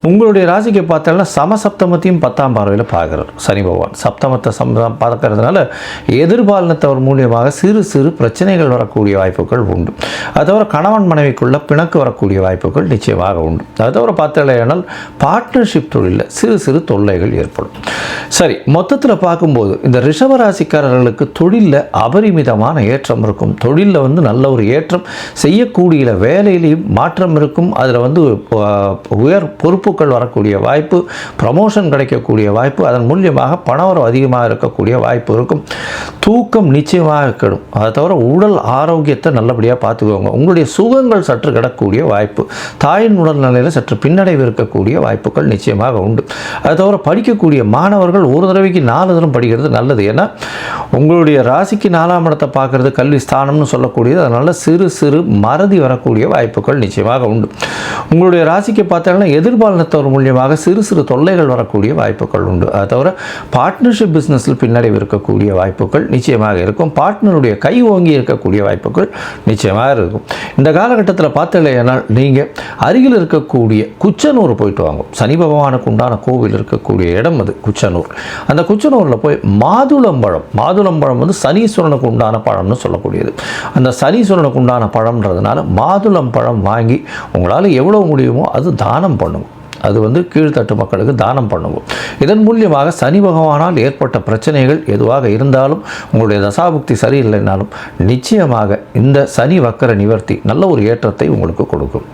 உங்களுடைய ராசிக்கு பார்த்தாலும் சமசப்தமத்தையும் 10ஆம் பார்வையில் பார்க்குறார் சனி பகவான். சப்தமத்தை பார்க்கறதுனால எதிர்பாலினத்தவர் மூலியமாக சிறு சிறு பிரச்சனைகள் வரக்கூடிய வாய்ப்புகள் உண்டு. அது தவிர கணவன் மனைவிக்குள்ள பிணக்கு வரக்கூடிய வாய்ப்புகள் நிச்சயமாக உண்டு. அது தவிர பார்த்தாலேனால் பார்ட்னர்ஷிப் தொழிலில் சிறு சிறு தொல்லைகள் ஏற்படும். சரி, மொத்தத்தில் பார்க்கும்போது இந்த ரிஷபராசிக்காரர்களுக்கு தொழிலில் அபரிமிதமான ஏற்றம் இருக்கும். தொழிலில் நல்ல ஒரு ஏற்றம் செய்யக்கூடிய வேலையிலையும் மாற்றம் இருக்கும். அதில் உயர் பொறுப்புகள் வரக்கூடிய வாய்ப்பு, ப்ரமோஷன் கிடைக்கக்கூடிய வாய்ப்பு, அதன் மூலியமாக பணவரவு அதிகமாக இருக்கக்கூடிய வாய்ப்பு இருக்கும். தூக்கம் நிச்சயமாக கெடும். அதை தவிர உடல் ஆரோக்கியத்தை நல்லபடியாக பார்த்துக்கோங்க. உங்களுடைய சுகங்கள் சற்று கிடக்கூடிய வாய்ப்பு, தாயின் உடல்நிலையில் சற்று பின்னடைவு இருக்கக்கூடிய வாய்ப்புகள் நிச்சயமாக உண்டு. அதை தவிர படிக்கக்கூடிய மாணவர்கள் ஒரு தடவைக்கு 4 தரம் படிக்கிறது நல்லது. ஏன்னா உங்களுடைய ராசிக்கு 4ஆம் இடத்தை பார்க்கறது கல்வி ஸ்தானம்னு சொல்லக்கூடியது. அதனால் சிறு சிறு மறதி வரக்கூடிய வாய்ப்புகள் நிச்சயமாக உண்டு. உங்களுடைய ராசிக்கு பார்த்தாங்கன்னா எதிர்பாலினத்தவர் மூலியமாக சிறு சிறு தொல்லைகள் வரக்கூடிய வாய்ப்புகள் உண்டு. அதை தவிர பார்ட்னர்ஷிப் பிஸ்னஸில் பின்னடைவு இருக்கக்கூடிய வாய்ப்புகள் நிச்சயமாக இருக்கும். பார்ட்னருடைய கை ஓங்கி இருக்கக்கூடிய வாய்ப்புகள் நிச்சயமாக இருக்கும். இந்த காலகட்டத்தில் பார்த்தலையானால் நீங்கள் அருகில் இருக்கக்கூடிய குச்சனூர் போயிட்டு வாங்க. சனி பகவானுக்கு உண்டான கோவில் இருக்கக்கூடிய இடம் அது குச்சனூர். அந்த குச்சனூரில் போய் மாதுளம்பழம் சனீஸ்வரனுக்கு உண்டான பழம்னு சொல்லக்கூடியது. அந்த சனீஸ்வரனுக்கு உண்டான பழம்ன்றதுனால மாதுளம் பழம் வாங்கி உங்களால் எவ்வளோ முடியுமோ அது தானம் பண்ணுங்க. அது கீழ்த்தட்டு மக்களுக்கு தானம் பண்ணுவோம். இதன் மூலியமாக சனி பகவானால் ஏற்பட்ட பிரச்சனைகள் எதுவாக இருந்தாலும், உங்களுடைய தசாபுக்தி சரியில்லைனாலும் நிச்சயமாக இந்த சனி வக்கர நிவர்த்தி நல்ல ஒரு ஏற்றத்தை உங்களுக்கு கொடுக்கும்.